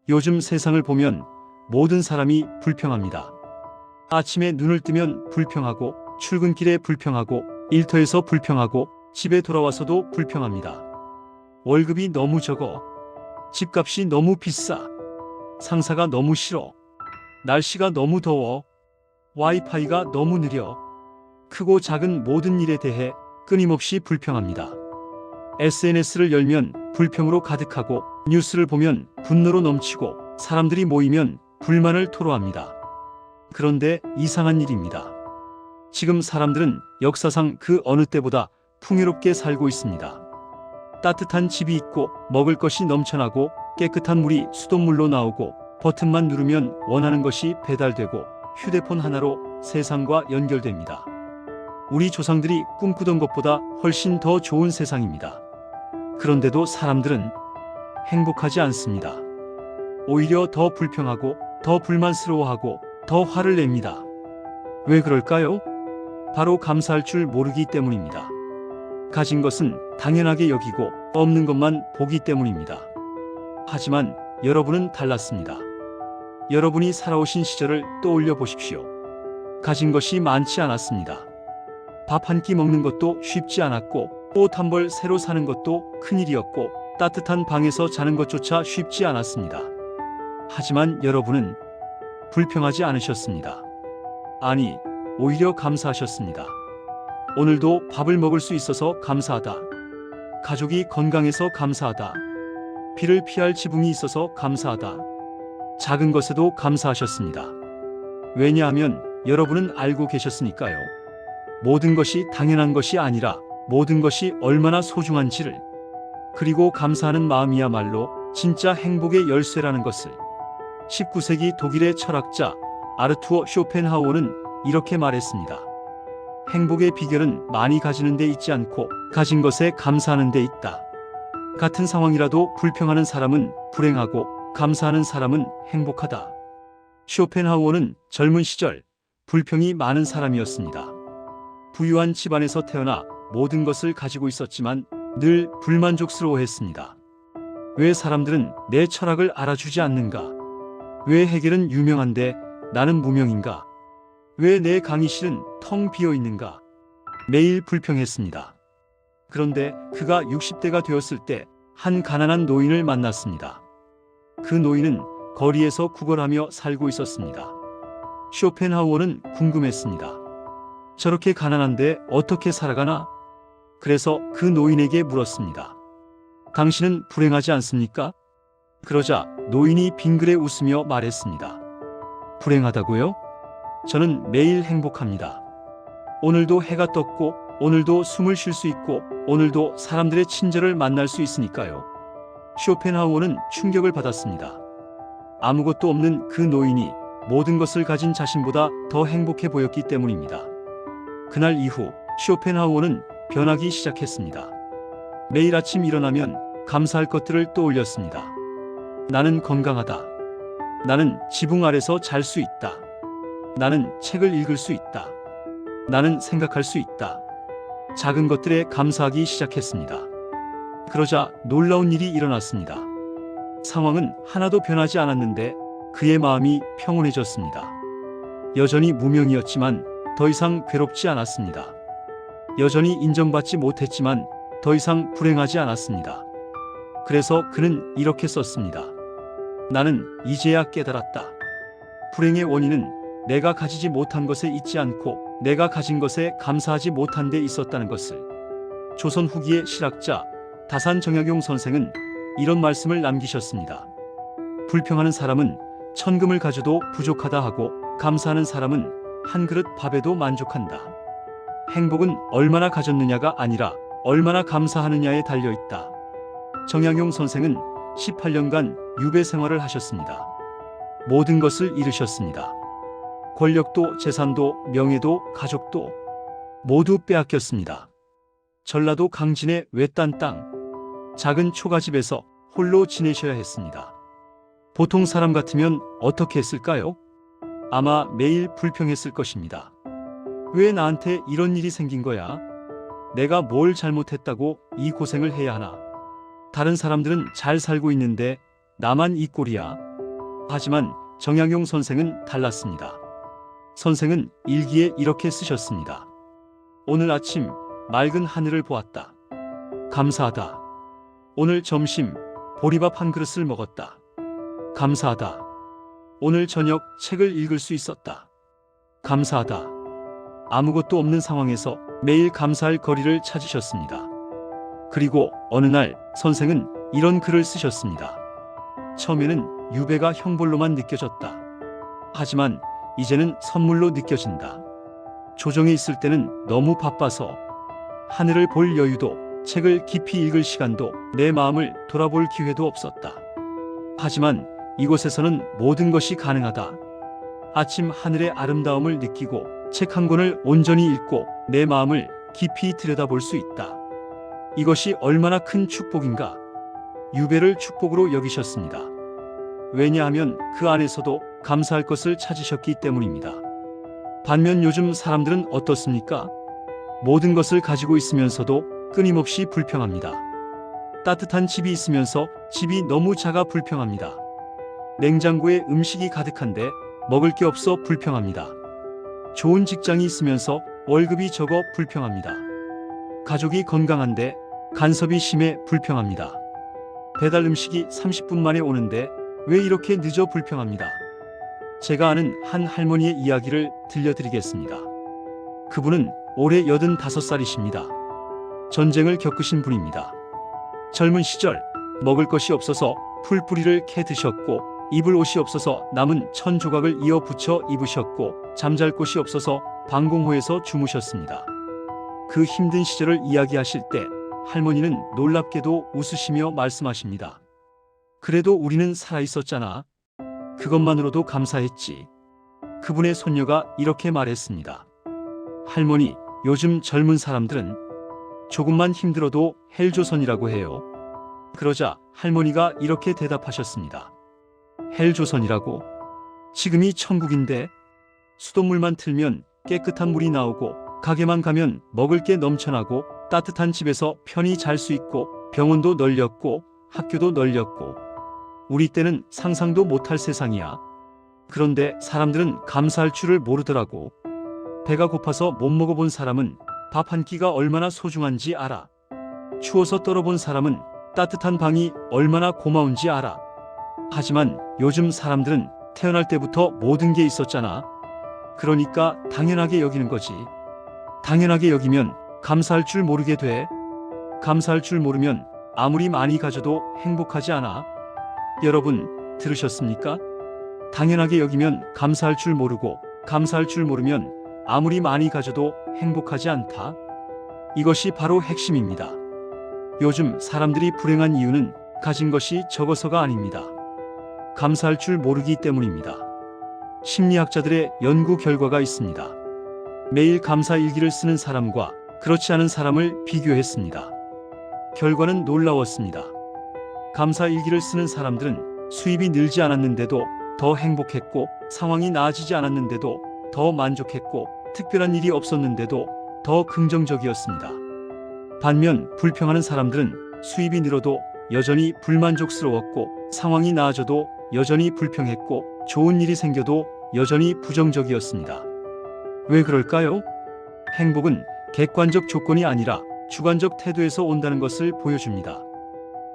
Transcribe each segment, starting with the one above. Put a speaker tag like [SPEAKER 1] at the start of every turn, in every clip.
[SPEAKER 1] 요즘 세상을 보면 모든 사람이 불평합니다. 아침에 눈을 뜨면 불평하고, 출근길에 불평하고, 일터에서 불평하고, 집에 돌아와서도 불평합니다. 월급이 너무 적어. 집값이 너무 비싸. 상사가 너무 싫어. 날씨가 너무 더워. 와이파이가 너무 느려. 크고 작은 모든 일에 대해 끊임없이 불평합니다. SNS를 열면 불평으로 가득하고, 뉴스를 보면 분노로 넘치고, 사람들이 모이면 불만을 토로합니다. 그런데 이상한 일입니다. 지금 사람들은 역사상 그 어느 때보다 풍요롭게 살고 있습니다. 따뜻한 집이 있고, 먹을 것이 넘쳐나고, 깨끗한 물이 수돗물로 나오고, 버튼만 누르면 원하는 것이 배달되고, 휴대폰 하나로 세상과 연결됩니다. 우리 조상들이 꿈꾸던 것보다 훨씬 더 좋은 세상입니다. 그런데도 사람들은 행복하지 않습니다. 오히려 더 불평하고, 더 불만스러워하고, 더 화를 냅니다. 왜 그럴까요? 바로 감사할 줄 모르기 때문입니다. 가진 것은 당연하게 여기고, 없는 것만 보기 때문입니다. 하지만 여러분은 달랐습니다. 여러분이 살아오신 시절을 떠올려 보십시오. 가진 것이 많지 않았습니다. 밥 한 끼 먹는 것도 쉽지 않았고, 옷 한 벌 새로 사는 것도 큰일이었고, 따뜻한 방에서 자는 것조차 쉽지 않았습니다. 하지만 여러분은 불평하지 않으셨습니다. 아니, 오히려 감사하셨습니다. 오늘도 밥을 먹을 수 있어서 감사하다. 가족이 건강해서 감사하다. 비를 피할 지붕이 있어서 감사하다. 작은 것에도 감사하셨습니다. 왜냐하면 여러분은 알고 계셨으니까요. 모든 것이 당연한 것이 아니라 모든 것이 얼마나 소중한지를, 그리고 감사하는 마음이야말로 진짜 행복의 열쇠라는 것을. 19세기 독일의 철학자 아르투어 쇼펜하우어는 이렇게 말했습니다. 행복의 비결은 많이 가지는 데 있지 않고 가진 것에 감사하는 데 있다. 같은 상황이라도 불평하는 사람은 불행하고 감사하는 사람은 행복하다. 쇼펜하우어는 젊은 시절 불평이 많은 사람이었습니다. 부유한 집안에서 태어나 모든 것을 가지고 있었지만 늘 불만족스러워했습니다. 왜 사람들은 내 철학을 알아주지 않는가? 왜 해겔은 유명한데 나는 무명인가? 왜 내 강의실은 텅 비어 있는가? 매일 불평했습니다. 그런데 그가 60대가 되었을 때 한 가난한 노인을 만났습니다. 그 노인은 거리에서 구걸하며 살고 있었습니다. 쇼펜하우어는 궁금했습니다. 저렇게 가난한데 어떻게 살아가나? 그래서 그 노인에게 물었습니다. 당신은 불행하지 않습니까? 그러자 노인이 빙그레 웃으며 말했습니다. 불행하다고요? 저는 매일 행복합니다. 오늘도 해가 떴고, 오늘도 숨을 쉴 수 있고, 오늘도 사람들의 친절을 만날 수 있으니까요. 쇼펜하우어는 충격을 받았습니다. 아무것도 없는 그 노인이 모든 것을 가진 자신보다 더 행복해 보였기 때문입니다. 그날 이후 쇼펜하우어는 변하기 시작했습니다. 매일 아침 일어나면 감사할 것들을 떠올렸습니다. 나는 건강하다. 나는 지붕 아래서 잘 수 있다. 나는 책을 읽을 수 있다. 나는 생각할 수 있다. 작은 것들에 감사하기 시작했습니다. 그러자 놀라운 일이 일어났습니다. 상황은 하나도 변하지 않았는데 그의 마음이 평온해졌습니다. 여전히 무명이었지만 더 이상 괴롭지 않았습니다. 여전히 인정받지 못했지만 더 이상 불행하지 않았습니다. 그래서 그는 이렇게 썼습니다. 나는 이제야 깨달았다. 불행의 원인은 내가 가지지 못한 것에 있지 않고 내가 가진 것에 감사하지 못한 데 있었다는 것을. 조선 후기의 실학자 다산 정약용 선생은 이런 말씀을 남기셨습니다. 불평하는 사람은 천금을 가져도 부족하다 하고 감사하는 사람은 한 그릇 밥에도 만족한다. 행복은 얼마나 가졌느냐가 아니라 얼마나 감사하느냐에 달려있다. 정약용 선생은 18년간 유배 생활을 하셨습니다. 모든 것을 잃으셨습니다. 권력도 재산도 명예도 가족도 모두 빼앗겼습니다. 전라도 강진의 외딴 땅, 작은 초가집에서 홀로 지내셔야 했습니다. 보통 사람 같으면 어떻게 했을까요? 아마 매일 불평했을 것입니다. 왜 나한테 이런 일이 생긴 거야? 내가 뭘 잘못했다고 이 고생을 해야 하나? 다른 사람들은 잘 살고 있는데 나만 이 꼴이야? 하지만 정약용 선생은 달랐습니다. 선생은 일기에 이렇게 쓰셨습니다. 오늘 아침 맑은 하늘을 보았다. 감사하다. 오늘 점심 보리밥 한 그릇을 먹었다. 감사하다. 오늘 저녁 책을 읽을 수 있었다. 감사하다. 아무것도 없는 상황에서 매일 감사할 거리를 찾으셨습니다. 그리고 어느 날 선생은 이런 글을 쓰셨습니다. 처음에는 유배가 형벌로만 느껴졌다. 하지만 이제는 선물로 느껴진다. 조정에 있을 때는 너무 바빠서 하늘을 볼 여유도, 책을 깊이 읽을 시간도, 내 마음을 돌아볼 기회도 없었다. 하지만 이곳에서는 모든 것이 가능하다. 아침 하늘의 아름다움을 느끼고 책 한 권을 온전히 읽고 내 마음을 깊이 들여다볼 수 있다. 이것이 얼마나 큰 축복인가. 유배를 축복으로 여기셨습니다. 왜냐하면 그 안에서도 감사할 것을 찾으셨기 때문입니다. 반면 요즘 사람들은 어떻습니까? 모든 것을 가지고 있으면서도 끊임없이 불평합니다. 따뜻한 집이 있으면서 집이 너무 작아 불평합니다. 냉장고에 음식이 가득한데 먹을 게 없어 불평합니다. 좋은 직장이 있으면서 월급이 적어 불평합니다. 가족이 건강한데 간섭이 심해 불평합니다. 배달 음식이 30분 만에 오는데 왜 이렇게 늦어 불평합니다. 제가 아는 한 할머니의 이야기를 들려드리겠습니다. 그분은 올해 85살이십니다. 전쟁을 겪으신 분입니다. 젊은 시절 먹을 것이 없어서 풀뿌리를 캐 드셨고, 입을 옷이 없어서 남은 천 조각을 이어 붙여 입으셨고, 잠잘 곳이 없어서 방공호에서 주무셨습니다. 그 힘든 시절을 이야기하실 때 할머니는 놀랍게도 웃으시며 말씀하십니다. 그래도 우리는 살아있었잖아. 그것만으로도 감사했지. 그분의 손녀가 이렇게 말했습니다. 할머니, 요즘 젊은 사람들은 조금만 힘들어도 헬조선이라고 해요. 그러자 할머니가 이렇게 대답하셨습니다. 헬조선이라고? 지금이 천국인데 수돗물만 틀면 깨끗한 물이 나오고 가게만 가면 먹을 게 넘쳐나고 따뜻한 집에서 편히 잘 수 있고 병원도 널렸고 학교도 널렸고 우리 때는 상상도 못할 세상이야. 그런데 사람들은 감사할 줄을 모르더라고. 배가 고파서 못 먹어본 사람은 밥 한 끼가 얼마나 소중한지 알아. 추워서 떨어본 사람은 따뜻한 방이 얼마나 고마운지 알아. 하지만 요즘 사람들은 태어날 때부터 모든 게 있었잖아. 그러니까 당연하게 여기는 거지. 당연하게 여기면 감사할 줄 모르게 돼. 감사할 줄 모르면 아무리 많이 가져도 행복하지 않아. 여러분, 들으셨습니까? 당연하게 여기면 감사할 줄 모르고 감사할 줄 모르면 아무리 많이 가져도 행복하지 않다. 이것이 바로 핵심입니다. 요즘 사람들이 불행한 이유는 가진 것이 적어서가 아닙니다. 감사할 줄 모르기 때문입니다. 심리학자들의 연구 결과가 있습니다. 매일 감사 일기를 쓰는 사람과 그렇지 않은 사람을 비교했습니다. 결과는 놀라웠습니다. 감사 일기를 쓰는 사람들은 수입이 늘지 않았는데도 더 행복했고, 상황이 나아지지 않았는데도 더 만족했고, 특별한 일이 없었는데도 더 긍정적이었습니다. 반면 불평하는 사람들은 수입이 늘어도 여전히 불만족스러웠고, 상황이 나아져도 여전히 불평했고, 좋은 일이 생겨도 여전히 부정적이었습니다. 왜 그럴까요? 행복은 객관적 조건이 아니라 주관적 태도에서 온다는 것을 보여줍니다.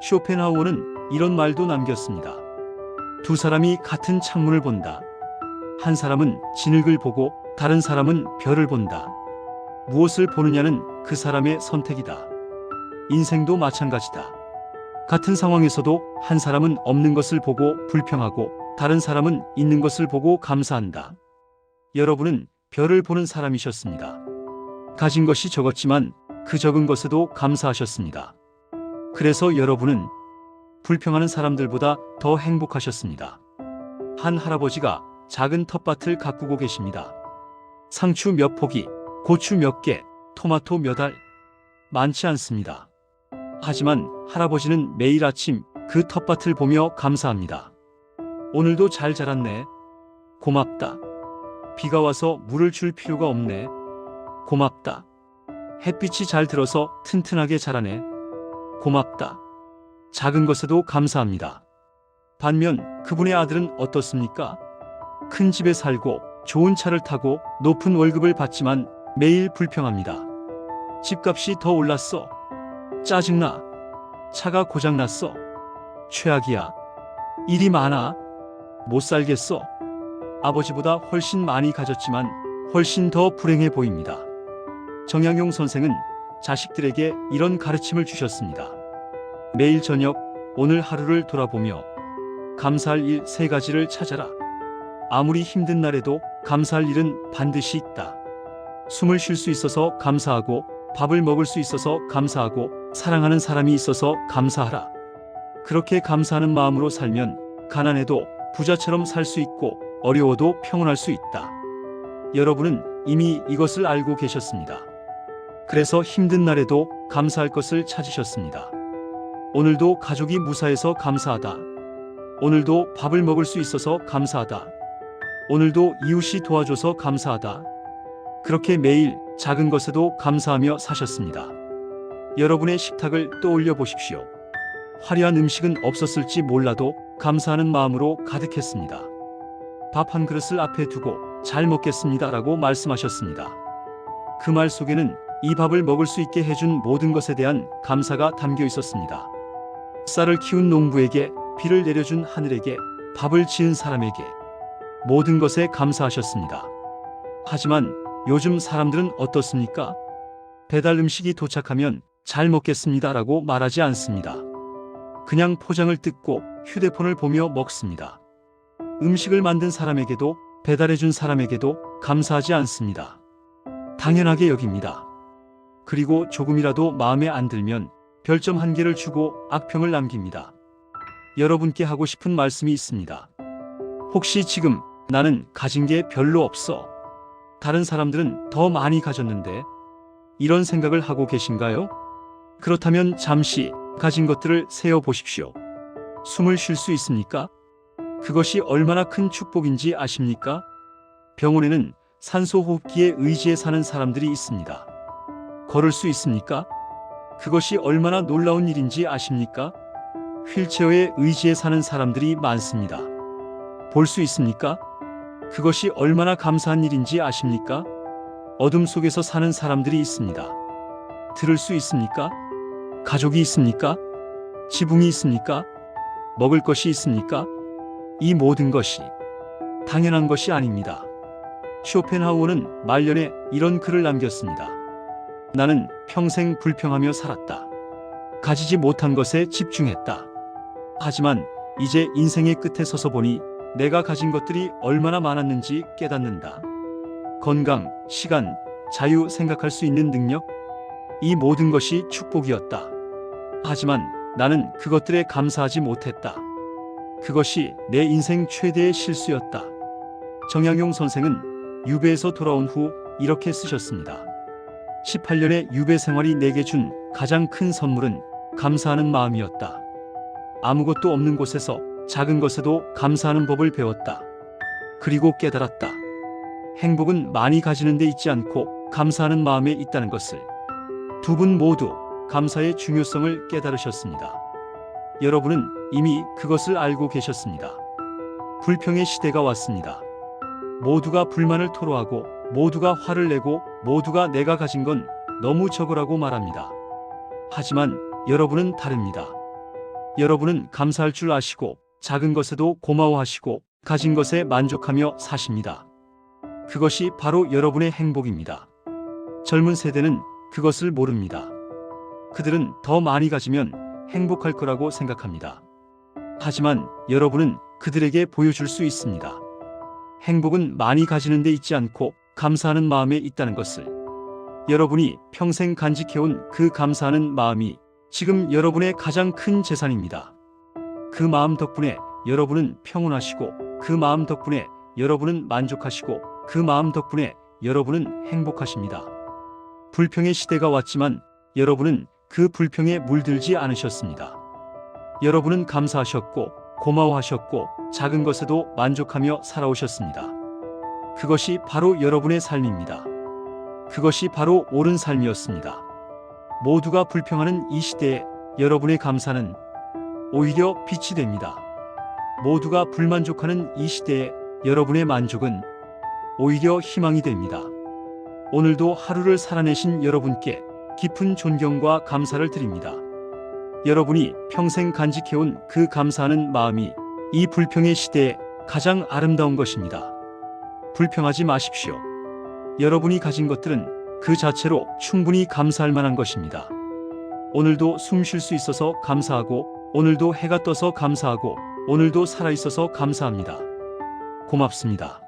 [SPEAKER 1] 쇼펜하우어는 이런 말도 남겼습니다. 두 사람이 같은 창문을 본다. 한 사람은 진흙을 보고 다른 사람은 별을 본다. 무엇을 보느냐는 그 사람의 선택이다. 인생도 마찬가지다. 같은 상황에서도 한 사람은 없는 것을 보고 불평하고 다른 사람은 있는 것을 보고 감사한다. 여러분은 별을 보는 사람이셨습니다. 가진 것이 적었지만 그 적은 것에도 감사하셨습니다. 그래서 여러분은 불평하는 사람들보다 더 행복하셨습니다. 한 할아버지가 작은 텃밭을 가꾸고 계십니다. 상추 몇 포기, 고추 몇 개, 토마토 몇 알. 많지 않습니다. 하지만 할아버지는 매일 아침 그 텃밭을 보며 감사합니다. 오늘도 잘 자랐네. 고맙다. 비가 와서 물을 줄 필요가 없네. 고맙다. 햇빛이 잘 들어서 튼튼하게 자라네. 고맙다. 작은 것에도 감사합니다. 반면 그분의 아들은 어떻습니까? 큰 집에 살고 좋은 차를 타고 높은 월급을 받지만 매일 불평합니다. 집값이 더 올랐어. 짜증나. 차가 고장났어. 최악이야. 일이 많아. 못 살겠어. 아버지보다 훨씬 많이 가졌지만 훨씬 더 불행해 보입니다. 정약용 선생은 자식들에게 이런 가르침을 주셨습니다. 매일 저녁 오늘 하루를 돌아보며 감사할 일 3가지를 찾아라. 아무리 힘든 날에도 감사할 일은 반드시 있다. 숨을 쉴 수 있어서 감사하고, 밥을 먹을 수 있어서 감사하고, 사랑하는 사람이 있어서 감사하라. 그렇게 감사하는 마음으로 살면 가난해도 부자처럼 살 수 있고 어려워도 평온할 수 있다. 여러분은 이미 이것을 알고 계셨습니다. 그래서 힘든 날에도 감사할 것을 찾으셨습니다. 오늘도 가족이 무사해서 감사하다. 오늘도 밥을 먹을 수 있어서 감사하다. 오늘도 이웃이 도와줘서 감사하다. 그렇게 매일 작은 것에도 감사하며 사셨습니다. 여러분의 식탁을 떠올려 보십시오. 화려한 음식은 없었을지 몰라도 감사하는 마음으로 가득했습니다. 밥 한 그릇을 앞에 두고 잘 먹겠습니다라고 말씀하셨습니다. 그 말 속에는 이 밥을 먹을 수 있게 해준 모든 것에 대한 감사가 담겨 있었습니다. 쌀을 키운 농부에게, 비를 내려준 하늘에게, 밥을 지은 사람에게 모든 것에 감사하셨습니다. 하지만 요즘 사람들은 어떻습니까? 배달 음식이 도착하면 잘 먹겠습니다라고 말하지 않습니다. 그냥 포장을 뜯고 휴대폰을 보며 먹습니다. 음식을 만든 사람에게도 배달해준 사람에게도 감사하지 않습니다. 당연하게 여깁니다. 그리고 조금이라도 마음에 안 들면 별점 1개를 주고 악평을 남깁니다. 여러분께 하고 싶은 말씀이 있습니다. 혹시 지금 나는 가진 게 별로 없어. 다른 사람들은 더 많이 가졌는데 이런 생각을 하고 계신가요? 그렇다면 잠시 가진 것들을 세어 보십시오. 숨을 쉴 수 있습니까? 그것이 얼마나 큰 축복인지 아십니까? 병원에는 산소 호흡기에 의지해 사는 사람들이 있습니다. 걸을 수 있습니까? 그것이 얼마나 놀라운 일인지 아십니까? 휠체어에 의지해 사는 사람들이 많습니다. 볼 수 있습니까? 그것이 얼마나 감사한 일인지 아십니까? 어둠 속에서 사는 사람들이 있습니다. 들을 수 있습니까? 가족이 있습니까? 지붕이 있습니까? 먹을 것이 있습니까? 이 모든 것이 당연한 것이 아닙니다. 쇼펜하우어는 말년에 이런 글을 남겼습니다. 나는 평생 불평하며 살았다. 가지지 못한 것에 집중했다. 하지만 이제 인생의 끝에 서서 보니 내가 가진 것들이 얼마나 많았는지 깨닫는다. 건강, 시간, 자유, 생각할 수 있는 능력, 이 모든 것이 축복이었다. 하지만 나는 그것들에 감사하지 못했다. 그것이 내 인생 최대의 실수였다. 정약용 선생은 유배에서 돌아온 후 이렇게 쓰셨습니다. 18년의 유배 생활이 내게 준 가장 큰 선물은 감사하는 마음이었다. 아무것도 없는 곳에서 작은 것에도 감사하는 법을 배웠다. 그리고 깨달았다. 행복은 많이 가지는 데 있지 않고 감사하는 마음에 있다는 것을. 두 분 모두 감사의 중요성을 깨달으셨습니다. 여러분은 이미 그것을 알고 계셨습니다. 불평의 시대가 왔습니다. 모두가 불만을 토로하고 모두가 화를 내고 모두가 내가 가진 건 너무 적으라고 말합니다. 하지만 여러분은 다릅니다. 여러분은 감사할 줄 아시고 작은 것에도 고마워하시고 가진 것에 만족하며 사십니다. 그것이 바로 여러분의 행복입니다. 젊은 세대는 그것을 모릅니다. 그들은 더 많이 가지면 행복할 거라고 생각합니다. 하지만 여러분은 그들에게 보여줄 수 있습니다. 행복은 많이 가지는 데 있지 않고 감사하는 마음에 있다는 것을. 여러분이 평생 간직해온 그 감사하는 마음이 지금 여러분의 가장 큰 재산입니다. 그 마음 덕분에 여러분은 평온하시고 그 마음 덕분에 여러분은 만족하시고 그 마음 덕분에 여러분은 행복하십니다. 불평의 시대가 왔지만 여러분은 그 불평에 물들지 않으셨습니다. 여러분은 감사하셨고 고마워하셨고 작은 것에도 만족하며 살아오셨습니다. 그것이 바로 여러분의 삶입니다. 그것이 바로 옳은 삶이었습니다. 모두가 불평하는 이 시대에 여러분의 감사는 오히려 빛이 됩니다. 모두가 불만족하는 이 시대에 여러분의 만족은 오히려 희망이 됩니다. 오늘도 하루를 살아내신 여러분께 깊은 존경과 감사를 드립니다. 여러분이 평생 간직해온 그 감사하는 마음이 이 불평의 시대에 가장 아름다운 것입니다. 불평하지 마십시오. 여러분이 가진 것들은 그 자체로 충분히 감사할 만한 것입니다. 오늘도 숨 쉴 수 있어서 감사하고, 오늘도 해가 떠서 감사하고, 오늘도 살아있어서 감사합니다. 고맙습니다.